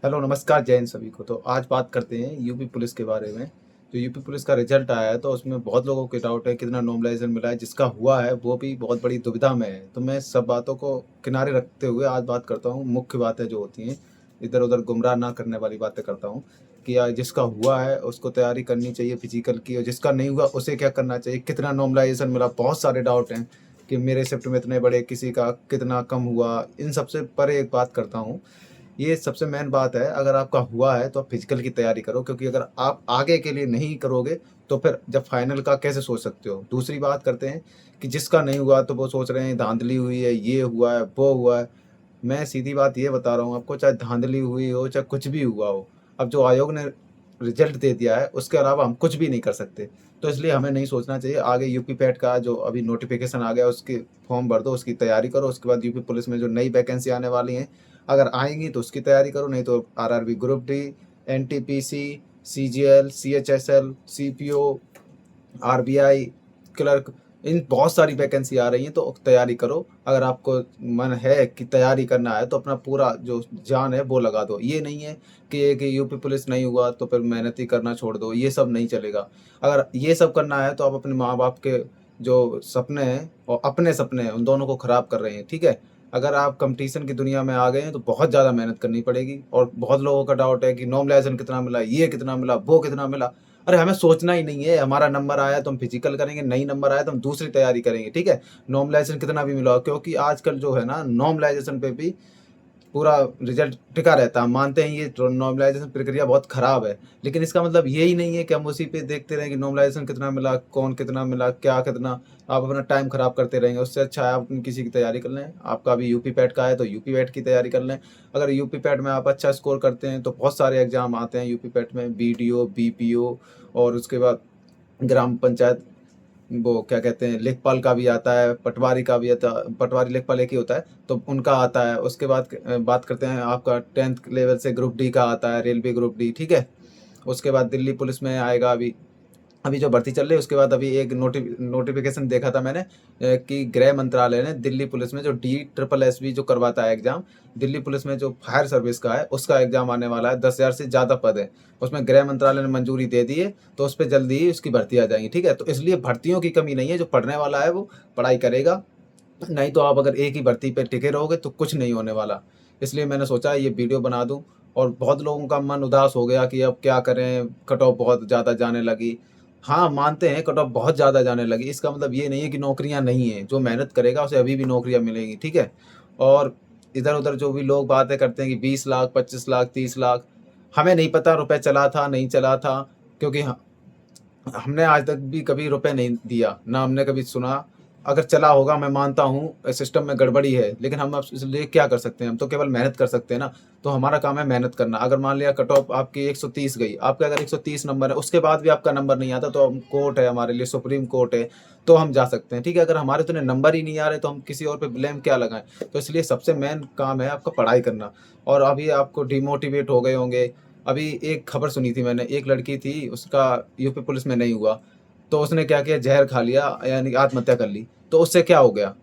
Hello नमस्कार जय हिंद सभी को। तो आज बात करते हैं यूपी पुलिस के बारे में। जो यूपी पुलिस का रिजल्ट आया है तो उसमें बहुत लोगों के डाउट है कितना नॉर्मलाइजेशन मिला है, जिसका हुआ है वो भी बहुत बड़ी दुविधा में है। तो मैं सब बातों को किनारे रखते हुए आज बात करता हूँ, मुख्य बातें जो होती हैं इधर उधर गुमराह ना करने वाली बातें करता हूँ कि यार जिसका हुआ है उसको तैयारी करनी चाहिए फिजिकल की, और जिसका नहीं हुआ उसे क्या करना चाहिए, कितना नॉर्मलाइजेशन मिला। बहुत सारे डाउट हैं कि मेरे शिफ्ट में इतने बड़े, किसी का कितना कम हुआ। इन सबसे परे एक बात करता हूँ, ये सबसे मेन बात है, अगर आपका हुआ है तो आप फिजिकल की तैयारी करो, क्योंकि अगर आप आगे के लिए नहीं करोगे तो फिर जब फाइनल का कैसे सोच सकते हो। दूसरी बात करते हैं कि जिसका नहीं हुआ तो वो सोच रहे हैं धांधली हुई है, ये हुआ है, वो हुआ है। मैं सीधी बात ये बता रहा हूँ आपको, चाहे धांधली हुई हो चाहे कुछ भी हुआ हो, अब जो आयोग ने रिजल्ट दे दिया है उसके अलावा हम कुछ भी नहीं कर सकते। तो इसलिए हमें नहीं सोचना चाहिए। आगे यूपी पैट का जो अभी नोटिफिकेशन आ गया उसके फॉर्म भर दो, उसकी तैयारी करो। उसके बाद यूपी पुलिस में जो नई वैकेंसी आने वाली हैं, अगर आएंगी तो उसकी तैयारी करो, नहीं तो RRB group D, NTPC, CGL, CHSL, CPO, RBI clerk, इन बहुत सारी वैकेंसी आ रही हैं तो तैयारी करो। अगर आपको मन है कि तैयारी करना है तो अपना पूरा जो जान है वो लगा दो। ये नहीं है कि यूपी पुलिस नहीं हुआ तो फिर मेहनत ही करना छोड़ दो, ये सब नहीं चलेगा। अगर ये सब करना है तो आप अपने माँ बाप के जो सपने हैं और अपने सपने हैं उन दोनों को ख़राब कर रहे हैं, ठीक है। अगर आप कंपटीशन की दुनिया में आ गए हैं तो बहुत ज़्यादा मेहनत करनी पड़ेगी। और बहुत लोगों का डाउट है कि नॉर्मलाइजेशन कितना मिला, ये कितना मिला, वो कितना मिला। अरे हमें सोचना ही नहीं है, हमारा नंबर आया तो हम फिजिकल करेंगे, नहीं नंबर आया तो हम दूसरी तैयारी करेंगे, ठीक है। नॉर्मलाइजेशन कितना भी मिला हो, क्योंकि आजकल जो है ना नॉर्मलाइजेशन पे भी पूरा रिजल्ट टिका रहता है। हम मानते हैं ये नॉर्मलाइजेशन प्रक्रिया बहुत खराब है, लेकिन इसका मतलब यही नहीं है कि हम उसी पे देखते रहें कि नॉर्मलाइजेशन कितना मिला, कौन कितना मिला, क्या कितना। आप अपना टाइम खराब करते रहेंगे, उससे अच्छा है आप अपनी किसी की तैयारी कर लें। आपका अभी यूपी पैट का है तो यूपी पैट की तैयारी कर लें। अगर यूपी पैट में आप अच्छा स्कोर करते हैं तो बहुत सारे एग्जाम आते हैं यूपी पैट में, बीडीओ, बीपीओ, और उसके बाद ग्राम पंचायत, वो क्या कहते हैं, लेखपाल का भी आता है, पटवारी का भी आता है। पटवारी लेखपाल एक ही होता है तो उनका आता है। उसके बाद बात करते हैं आपका 10th लेवल से ग्रुप डी का आता है, रेलवे ग्रुप डी, ठीक है। उसके बाद दिल्ली पुलिस में आएगा। अभी अभी जो भर्ती चल रही है उसके बाद अभी एक नोटिफिकेशन देखा था मैंने कि गृह मंत्रालय ने दिल्ली पुलिस में जो DSSB जो करवाता है एग्जाम, दिल्ली पुलिस में जो फायर सर्विस का है उसका एग्जाम आने वाला है। 10,000 से ज़्यादा पद है उसमें, गृह मंत्रालय ने मंजूरी दे दी है। तो उस पर जल्दी ही उसकी भर्ती आ जाएंगी, ठीक है। तो इसलिए भर्तियों की कमी नहीं है, जो पढ़ने वाला है वो पढ़ाई करेगा। नहीं तो आप अगर एक ही भर्ती पे टिके रहोगे तो कुछ नहीं होने वाला। इसलिए मैंने सोचा ये वीडियो बना दूं। और बहुत लोगों का मन उदास हो गया कि अब क्या करें, कट ऑफ बहुत ज़्यादा जाने लगी। हाँ, मानते हैं कट ऑफ बहुत ज़्यादा जाने लगी, इसका मतलब ये नहीं है कि नौकरियां नहीं हैं। जो मेहनत करेगा उसे अभी भी नौकरियां मिलेंगी, ठीक है। और इधर उधर जो भी लोग बातें करते हैं कि 20 लाख, 25 लाख, 30 लाख, हमें नहीं पता रुपए चला था नहीं चला था, क्योंकि हमने आज तक भी कभी रुपए नहीं दिया, ना हमने कभी सुना। अगर चला होगा मैं मानता हूँ सिस्टम में गड़बड़ी है, लेकिन हम अब इसलिए क्या कर सकते हैं, हम तो केवल मेहनत कर सकते हैं ना। तो हमारा काम है मेहनत करना। अगर मान लिया कट ऑफ आपकी 130 गई, आपका अगर 130 नंबर है उसके बाद भी आपका नंबर नहीं आता, तो हम कोर्ट है हमारे लिए, सुप्रीम कोर्ट है, तो हम जा सकते हैं, ठीक है। अगर हमारे तो नंबर ही नहीं आ रहे तो हम किसी और पे ब्लेम क्या लगाएं। तो इसलिए सबसे मेन काम है आपका पढ़ाई करना। और अभी आपको डिमोटिवेट हो गए होंगे। अभी एक खबर सुनी थी मैंने, एक लड़की थी, उसका यूपी पुलिस में नहीं हुआ तो उसने क्या किया, जहर खा लिया, यानी आत्महत्या कर ली। तो उससे क्या हो गया,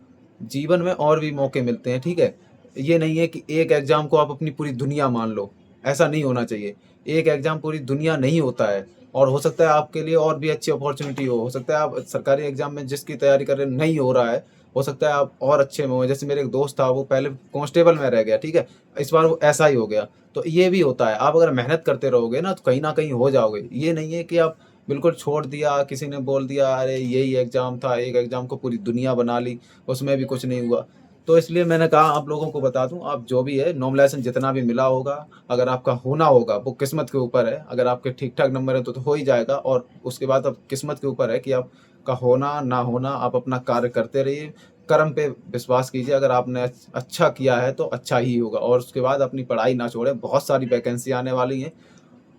जीवन में और भी मौके मिलते हैं, ठीक है। ये नहीं है कि एक एग्जाम को आप अपनी पूरी दुनिया मान लो, ऐसा नहीं होना चाहिए। एक एग्जाम पूरी दुनिया नहीं होता है, और हो सकता है आपके लिए और भी अच्छी अपॉर्चुनिटी हो सकता है आप सरकारी एग्जाम में जिसकी तैयारी कर रहे नहीं हो रहा है, हो सकता है आप और अच्छे में हो। जैसे मेरे एक दोस्त था, वो पहले कांस्टेबल में रह गया, ठीक है, इस बार वो ऐसा ही हो गया। तो ये भी होता है, आप अगर मेहनत करते रहोगे ना कहीं हो जाओगे। ये नहीं है कि आप बिल्कुल छोड़ दिया, किसी ने बोल दिया अरे यही एग्जाम था, एक एग्जाम को पूरी दुनिया बना ली, उसमें भी कुछ नहीं हुआ। तो इसलिए मैंने कहा आप लोगों को बता दूं, आप जो भी है नॉर्मलाइजेशन जितना भी मिला होगा, अगर आपका होना होगा वो किस्मत के ऊपर है। अगर आपके ठीक ठाक नंबर है तो हो ही जाएगा, और उसके बाद अब किस्मत के ऊपर है कि आपका होना ना होना। आप अपना कार्य करते रहिए, कर्म पे विश्वास कीजिए। अगर आपने अच्छा किया है तो अच्छा ही होगा, और उसके बाद अपनी पढ़ाई ना छोड़ें, बहुत सारी वैकेंसी आने वाली हैं।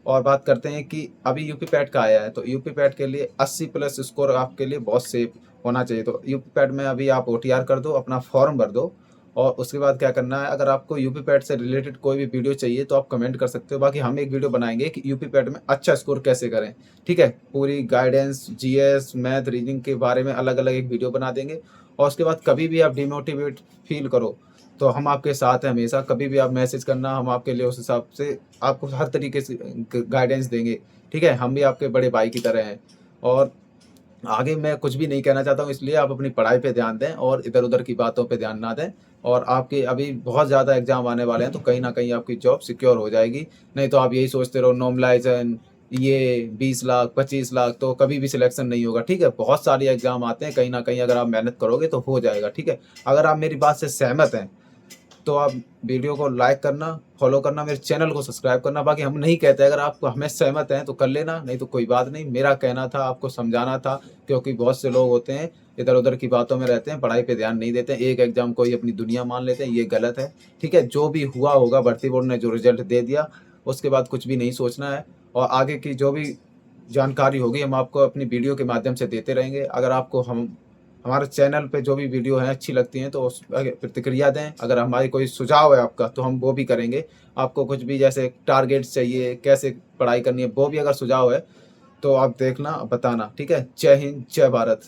और बात करते हैं कि अभी यूपी पैट का आया है, तो यूपी पैट के लिए 80 प्लस स्कोर आपके लिए बहुत सेफ होना चाहिए। तो यूपी पैट में अभी आप OTR कर दो, अपना फॉर्म भर दो। और उसके बाद क्या करना है, अगर आपको यूपी पैट से रिलेटेड कोई भी वीडियो चाहिए तो आप कमेंट कर सकते हो। बाकी हम एक वीडियो बनाएंगे कि यूपी पैट में अच्छा स्कोर कैसे करें, ठीक है। पूरी गाइडेंस, GS, मैथ, रीजनिंग के बारे में अलग अलग एक वीडियो बना देंगे। और उसके बाद कभी भी आप डिमोटिवेट फील करो तो हम आपके साथ हैं हमेशा, कभी भी आप मैसेज करना, हम आपके लिए उस हिसाब से आपको हर तरीके से गाइडेंस देंगे, ठीक है? हम भी आपके बड़े भाई की तरह हैं। और आगे मैं कुछ भी नहीं कहना चाहता हूँ, इसलिए आप अपनी पढ़ाई पे ध्यान दें और इधर-उधर की बातों पे ध्यान ना दें। और आपके अभी बहुत ज़्यादा एग्ज़ाम आने वाले हैं, तो कहीं न कहीं आपकी जॉब सिक्योर हो जाएगी। नहीं तो आप यही सोचते रहो नॉर्मलाइज़ेशन, ये 20 लाख, 25 लाख, तो कभी भी सिलेक्शन नहीं होगा, ठीक है? बहुत सारे एग्ज़ाम आते हैं, कहीं न कहीं अगर आप मेहनत करोगे तो हो जाएगा, ठीक है? अगर आप मेरी बात से सहमत हैं, तो आप वीडियो को लाइक करना, फॉलो करना, मेरे चैनल को सब्सक्राइब करना। बाकी हम नहीं कहते, अगर आप हमें सहमत हैं तो कर लेना, नहीं तो कोई बात नहीं। मेरा कहना था, आपको समझाना था, क्योंकि बहुत से लोग होते हैं इधर-उधर की बातों में रहते हैं, पढ़ाई पे ध्यान नहीं देते हैं, एक एग्ज़ाम को ही अपनी दुनिया मान लेते हैं, ये गलत है, ठीक है? जो भी हुआ होगा, भर्ती बोर्ड ने जो रिज़ल्ट दे दिया, उसके बाद कुछ भी नहीं सोचना है। और आगे की जो भी जानकारी होगी, हम आपको अपनी वीडियो के माध्यम से देते रहेंगे। अगर आपको हमारे चैनल पे जो भी वीडियो हैं अच्छी लगती हैं, तो उस प्रतिक्रिया दें। अगर हमारी कोई सुझाव है आपका, तो हम वो भी करेंगे। आपको कुछ भी जैसे टारगेट्स चाहिए, कैसे पढ़ाई करनी है, वो भी अगर सुझाव है, तो आप देखना, बताना, ठीक है? जय हिंद, जय भारत।